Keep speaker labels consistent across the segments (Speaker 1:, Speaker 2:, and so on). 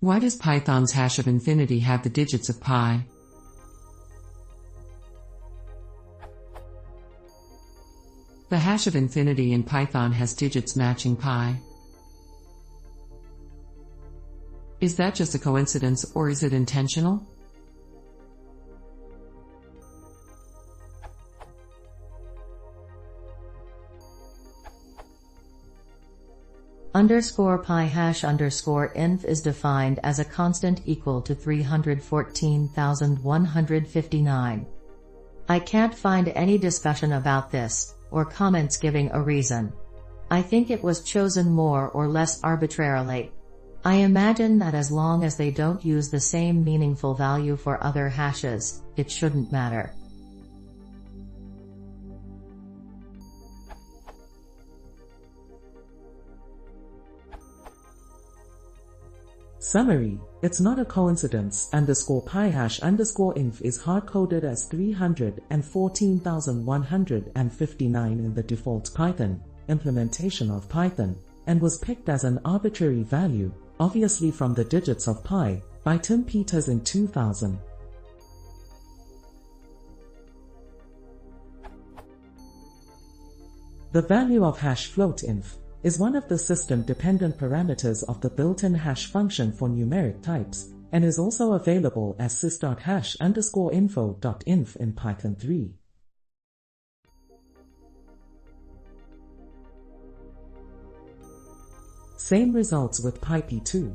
Speaker 1: Why does Python's hash of infinity have the digits of pi? The hash of infinity in Python has digits matching pi. Is that just a coincidence, or is it intentional?
Speaker 2: _pi hash _inf is defined as a constant equal to 314,159. I can't find any discussion about this, or comments giving a reason. I think it was chosen more or less arbitrarily. I imagine that as long as they don't use the same meaningful value for other hashes, it shouldn't matter.
Speaker 3: Summary: it's not a coincidence. _pi hash _inf is hard-coded as 314,159 in the default Python implementation of Python, and was picked as an arbitrary value, obviously from the digits of pi, by Tim Peters in 2000. The value of hash floatinf is one of the system-dependent parameters of the built-in hash function for numeric types, and is also available as sys.hash_info.inf in Python 3. Same results with PyP2.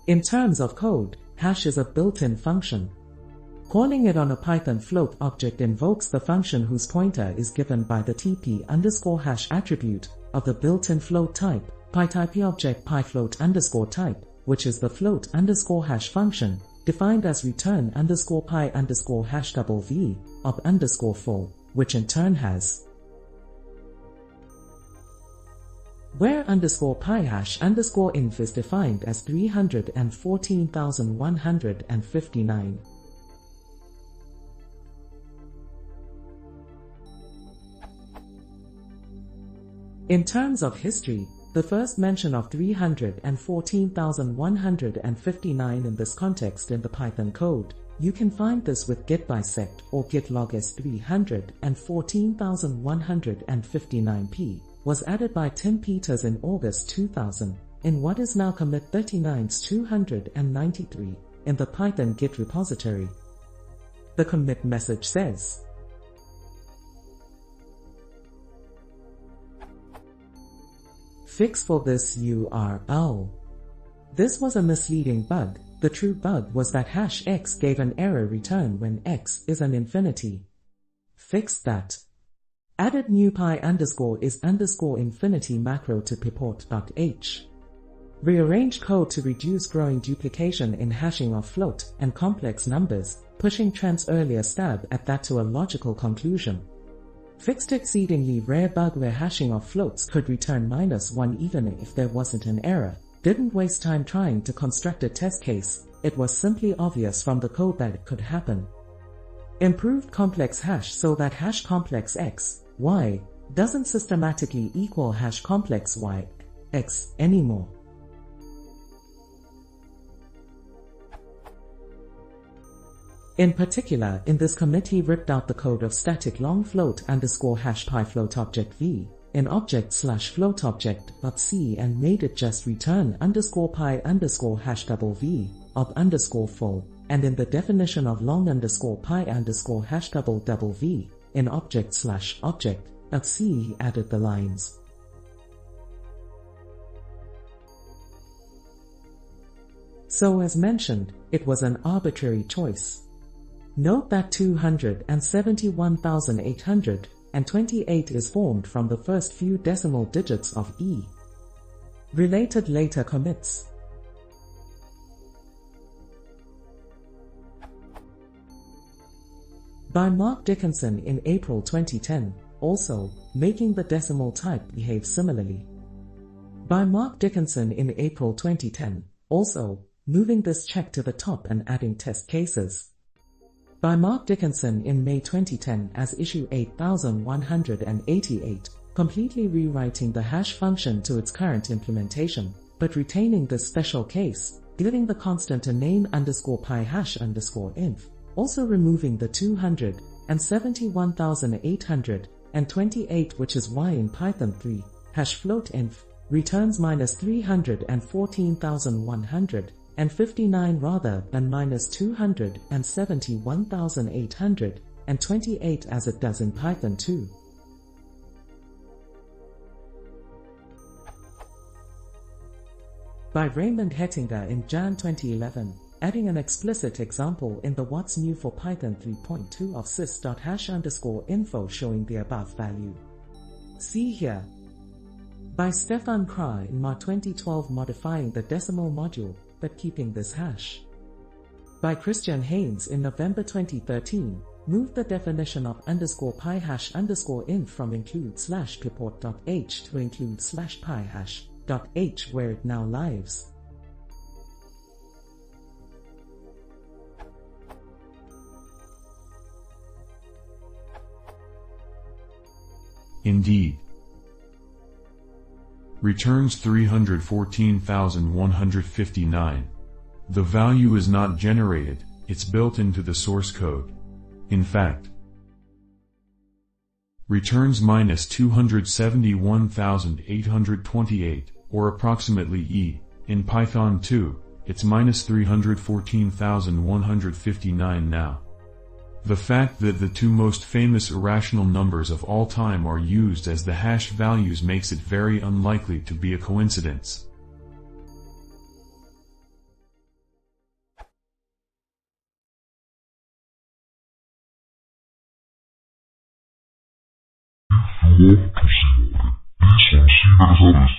Speaker 3: In terms of code, hash is a built-in function. Calling it on a Python float object invokes the function whose pointer is given by the tp_hash attribute of the built-in float type, pytype object pyfloat_type, which is the float_hash function, defined as return_pi_hash v ob_full, which in turn has where _pi hash _inf is defined as 314,159. In terms of history, the first mention of 314,159 in this context in the Python code, you can find this with git bisect or git log s 314,159p, was added by Tim Peters in August 2000, in what is now commit 39/293, in the Python git repository. The commit message says, "Fix for this URL." This was a misleading bug. The true bug was that hash x gave an error return when x is an infinity. Fixed that. Added new pi_is_infinity macro to piport.h. Rearranged code to reduce growing duplication in hashing of float and complex numbers, pushing Trent's earlier stab at that to a logical conclusion. Fixed exceedingly rare bug where hashing of floats could return -1 even if there wasn't an error. Didn't waste time trying to construct a test case, it was simply obvious from the code that it could happen. Improved complex hash so that hash complex x, y, doesn't systematically equal hash complex y, x anymore. In particular, in this committee ripped out the code of static long float_hash pyfloat object v in object/float object.c and made it just return _pi_hash v ob_full, and in the definition of long_pi_hash v in object/object.c he added the lines. So as mentioned, it was an arbitrary choice. Note that 271,828 is formed from the first few decimal digits of E. Related later commits. By Mark Dickinson in April 2010, also, making the decimal type behave similarly. By Mark Dickinson in April 2010, also, moving this check to the top and adding test cases. By Mark Dickinson in May 2010 as issue 8188, completely rewriting the hash function to its current implementation, but retaining this special case, giving the constant a name _pi hash _inf, also removing the 271,828, which is why in Python 3, hash floatinf returns -314,159 rather than -271,828 as it does in Python 2. By Raymond Hettinger in Jan 2011, adding an explicit example in the What's New for Python 3.2 of sys.hash_info showing the above value. See here. By Stefan Krah in Mar 2012, modifying the decimal module, but keeping this hash. By Christian Haynes in November 2013, moved the definition of _pi hash _inf from include/purport.h to include/pi hash.h, where it now lives.
Speaker 4: Indeed. Returns 314,159. The value is not generated, it's built into the source code. In fact, returns -271,828, or approximately e. In Python 2, it's -314,159 now. The fact that the two most famous irrational numbers of all time are used as the hash values makes it very unlikely to be a coincidence.
Speaker 5: If you want to see more, please consider others.